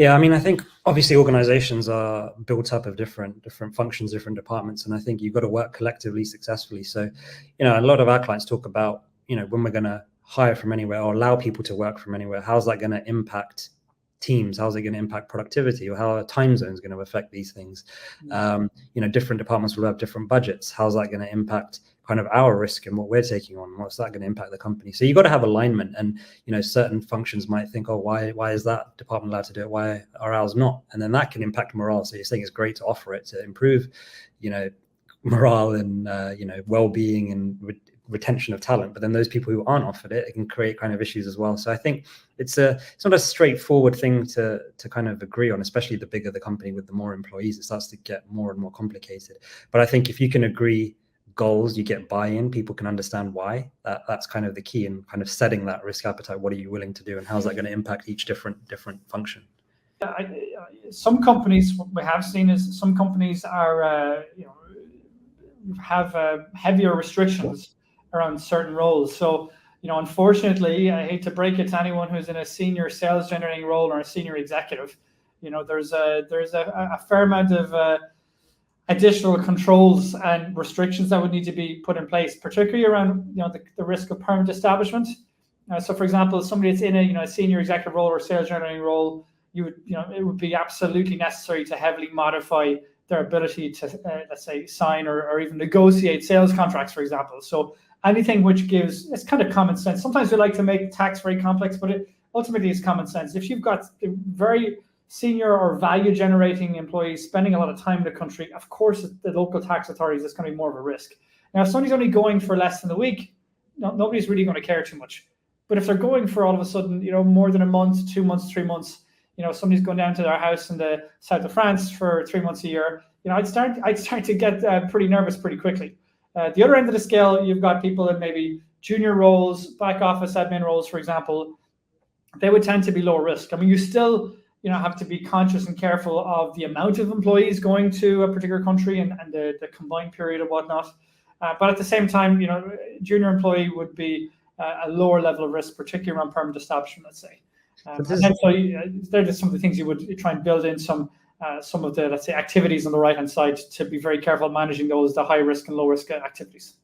Yeah, I mean, I think obviously organizations are built up of different functions, different departments, and I think you've got to work collectively successfully. So, a lot of our clients talk about, when we're going to hire from anywhere or allow people to work from anywhere, how's that going to impact teams? How's it going to impact productivity, or how are time zones going to affect these things? Different departments will have different budgets. How's that going to impact kind of our risk and what we're taking on? What's that going to impact the company? So you've got to have alignment, and certain functions might think, oh, why is that department allowed to do it? Why are ours not? And then that can impact morale. So you're saying it's great to offer it to improve, morale and well-being and retention of talent, but then those people who aren't offered it can create kind of issues as well. So I think it's not a straightforward thing to kind of agree on, especially the bigger the company with the more employees. It starts to get more and more complicated. But I think if you can agree goals, you get buy-in, people can understand why. That's kind of the key in kind of setting that risk appetite. What are you willing to do, and how's that going to impact each different function? Some companies, what we have seen is some companies are have heavier restrictions around certain roles. So, unfortunately, I hate to break it to anyone who's in a senior sales generating role or a senior executive, there's a fair amount of additional controls and restrictions that would need to be put in place, particularly around the risk of permanent establishment. So, for example, somebody that's in a senior executive role or sales generating role, it would be absolutely necessary to heavily modify their ability to, let's say, sign or even negotiate sales contracts, for example. So anything which gives, it's kind of common sense. Sometimes we like to make tax very complex, but it ultimately is common sense. If you've got very senior or value generating employees spending a lot of time in the country, of course, the local tax authorities, it's going to be more of a risk. Now, if somebody's only going for less than a week, nobody's really going to care too much. But if they're going for all of a sudden, more than a month, 2 months, 3 months, somebody's going down to their house in the south of France for 3 months a year, I'd start to get pretty nervous pretty quickly. The other end of the scale, you've got people in maybe junior roles, back office admin roles, for example. They would tend to be low risk. I mean, you still have to be conscious and careful of the amount of employees going to a particular country and the combined period and whatnot. But at the same time, junior employee would be a lower level of risk, particularly around permanent establishment, let's say. And so they're just some of the things you would try and build in some of the, let's say, activities on the right-hand side to be very careful managing the high risk and low risk activities.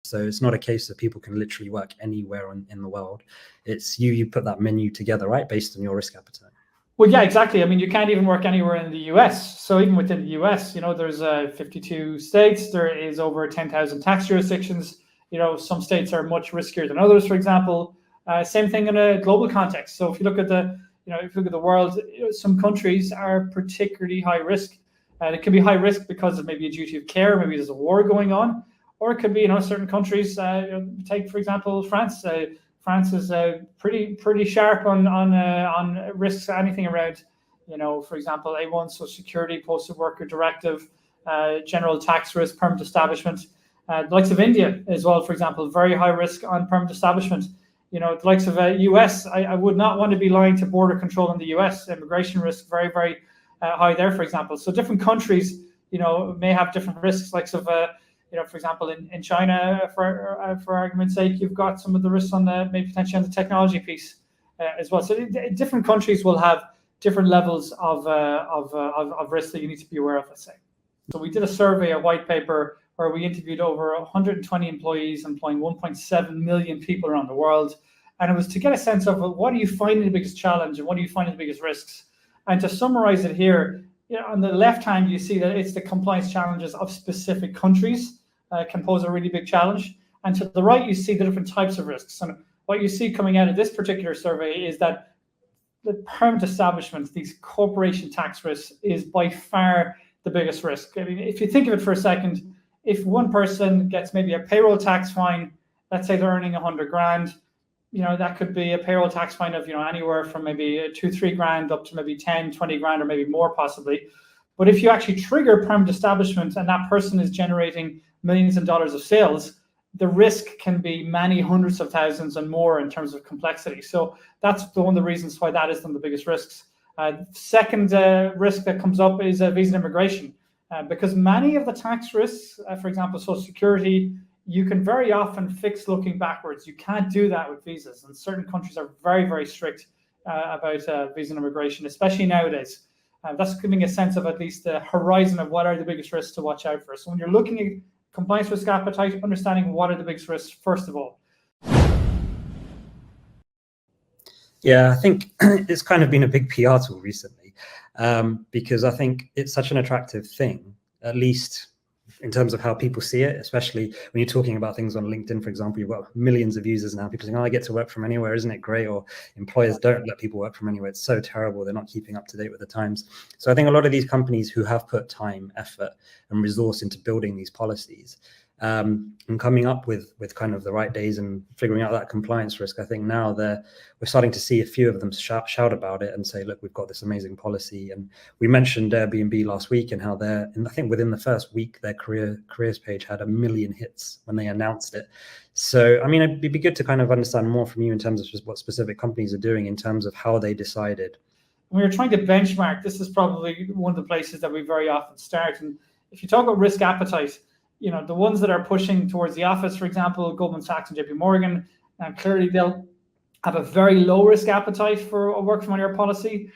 So it's not a case that people can literally work anywhere in the world. It's you put that menu together, right, based on your risk appetite. Well, yeah, exactly. I mean, you can't even work anywhere in the US. So even within the US, there's 52 states. There is over 10,000 tax jurisdictions. Some states are much riskier than others, for example. Same thing in a global context. So if you look at the world, some countries are particularly high risk. And it can be high risk because of maybe a duty of care, maybe there's a war going on, or it could be, certain countries, take, for example, France. France is pretty sharp on risks, anything around, for example, A1, Social Security, Postal Worker Directive, general tax risk, permanent establishment. The likes of India as well, for example, very high risk on permanent establishment. The likes of US, I would not want to be lying to border control in the US. Immigration risk, very, very high there, for example. So different countries, may have different risks. Likes of, for example, in China, for argument's sake, you've got some of the risks on maybe potentially on the technology piece as well. So different countries will have different levels of risk that you need to be aware of, let's say. So we did a survey, a white paper, where we interviewed over 120 employees employing 1.7 million people around the world. And it was to get a sense of what do you find the biggest challenge and what do you find the biggest risks? And to summarize it here, on the left hand, you see that it's the compliance challenges of specific countries can pose a really big challenge. And to the right, you see the different types of risks. And what you see coming out of this particular survey is that the permanent establishment, these corporation tax risks, is by far the biggest risk. I mean, if you think of it for a second, if one person gets maybe a payroll tax fine, let's say they're earning 100 grand, that could be a payroll tax fine of, anywhere from maybe 2-3 grand up to maybe 10-20 grand or maybe more possibly. But if you actually trigger permanent establishment and that person is generating millions of dollars of sales, the risk can be many hundreds of thousands and more in terms of complexity. So that's one of the reasons why that is one of the biggest risks. Second risk that comes up is visa immigration. Because many of the tax risks, for example, Social Security, you can very often fix looking backwards. You can't do that with visas, and certain countries are very, very strict about visa and immigration, especially nowadays. That's giving a sense of at least the horizon of what are the biggest risks to watch out for. So when you're looking at compliance risk appetite, understanding what are the biggest risks first of all. Yeah, I think it's kind of been a big PR tool recently, because I think it's such an attractive thing, at least in terms of how people see it, especially when you're talking about things on LinkedIn, for example. You've got millions of users now. People saying, oh, I get to work from anywhere. Isn't it great? Or employers don't let people work from anywhere. It's so terrible. They're not keeping up to date with the times. So I think a lot of these companies who have put time, effort, and resource into building these policies, and coming up with kind of the right days and figuring out that compliance risk, I think now we're starting to see a few of them shout about it and say, look, we've got this amazing policy. And we mentioned Airbnb last week and how I think within the first week, their careers page had 1 million hits when they announced it. So, I mean, it'd be good to kind of understand more from you in terms of just what specific companies are doing in terms of how they decided. When you're trying to benchmark, this is probably one of the places that we very often start. And if you talk about risk appetite, you know, the ones that are pushing towards the office, for example, Goldman Sachs and JP Morgan, clearly they'll have a very low risk appetite for a work from anywhere policy.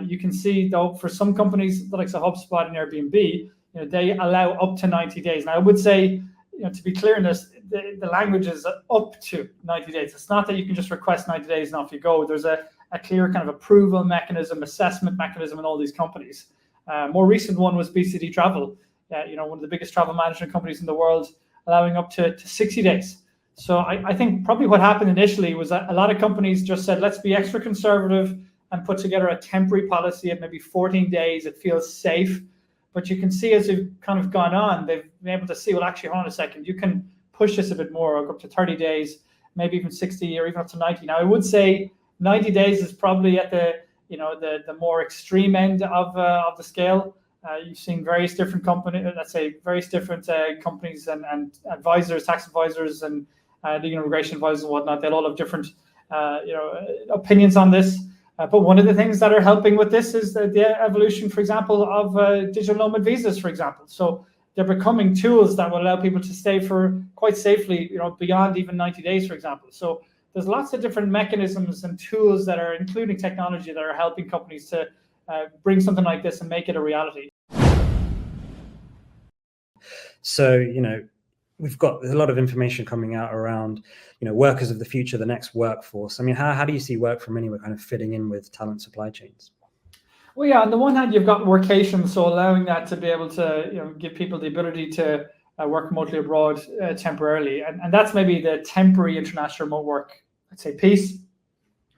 You can see though, for some companies, the likes of HubSpot and Airbnb, you know, they allow up to 90 days. Now I would say, you know, to be clear in this, the language is up to 90 days. It's not that you can just request 90 days and off you go. There's a clear kind of approval mechanism, assessment mechanism in all these companies. More recent one was BCD Travel. You know, one of the biggest travel management companies in the world, allowing up to 60 days. So I think probably what happened initially was that a lot of companies just said, let's be extra conservative and put together a temporary policy at maybe 14 days. It feels safe. But you can see as you've kind of gone on, they've been able to see, well, actually, hold on a second, you can push this a bit more, up to 30 days, maybe even 60 or even up to 90. Now, I would say 90 days is probably at the more extreme end of the scale. You've seen various different companies, let's say various different companies and advisors, tax advisors and legal immigration advisors and whatnot. They'll all have different opinions on this. But one of the things that are helping with this is the evolution, for example, of digital nomad visas, for example. So they're becoming tools that will allow people to stay for quite safely, you know, beyond even 90 days, for example. So there's lots of different mechanisms and tools that are, including technology, that are helping companies to bring something like this and make it a reality. So, you know, we've got a lot of information coming out around, you know, workers of the future, the next workforce. I mean, how do you see work from anywhere kind of fitting in with talent supply chains? Well, yeah, on the one hand, you've got workation, so allowing that to be able to, you know, give people the ability to work remotely abroad temporarily. And that's maybe the temporary international remote work, I'd say, piece.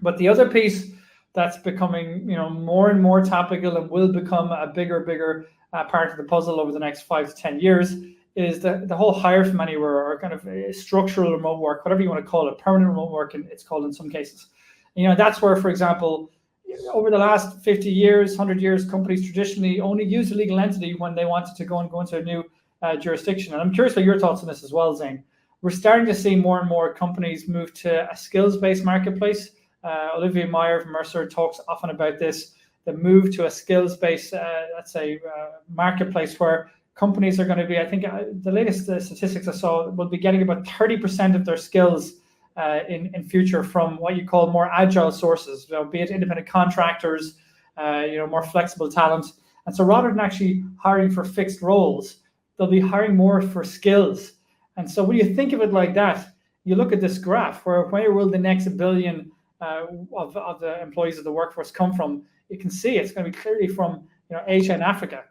But the other piece that's becoming, you know, more and more topical and will become a bigger part of the puzzle over the next 5 to 10 years is the whole hire from anywhere, or kind of structural remote work, whatever you want to call it, permanent remote work, and it's called in some cases. You know, that's where, for example, over the last 50 years, 100 years, companies traditionally only used a legal entity when they wanted to go into a new jurisdiction. And I'm curious about your thoughts on this as well, Zain. We're starting to see more and more companies move to a skills-based marketplace. Olivier Meyer from Mercer talks often about this, the move to a skills-based, let's say, marketplace where companies are going to be, I think the latest statistics I saw, will be getting about 30% of their skills in future from what you call more agile sources, you know, be it independent contractors, you know, more flexible talent. And so rather than actually hiring for fixed roles, they'll be hiring more for skills. And so when you think of it like that, you look at this graph where will the next 1 billion of the employees of the workforce come from? You can see it's going to be clearly from, you know, Asia and Africa.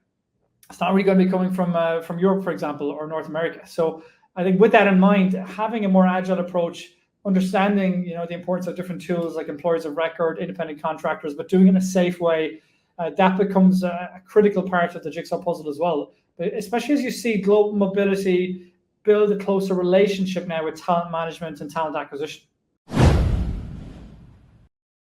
It's not really going to be coming from Europe, for example, or North America. So I think with that in mind, having a more agile approach, understanding, you know, the importance of different tools like employers of record, independent contractors, but doing it in a safe way, that becomes a critical part of the jigsaw puzzle as well. But especially as you see global mobility build a closer relationship now with talent management and talent acquisition.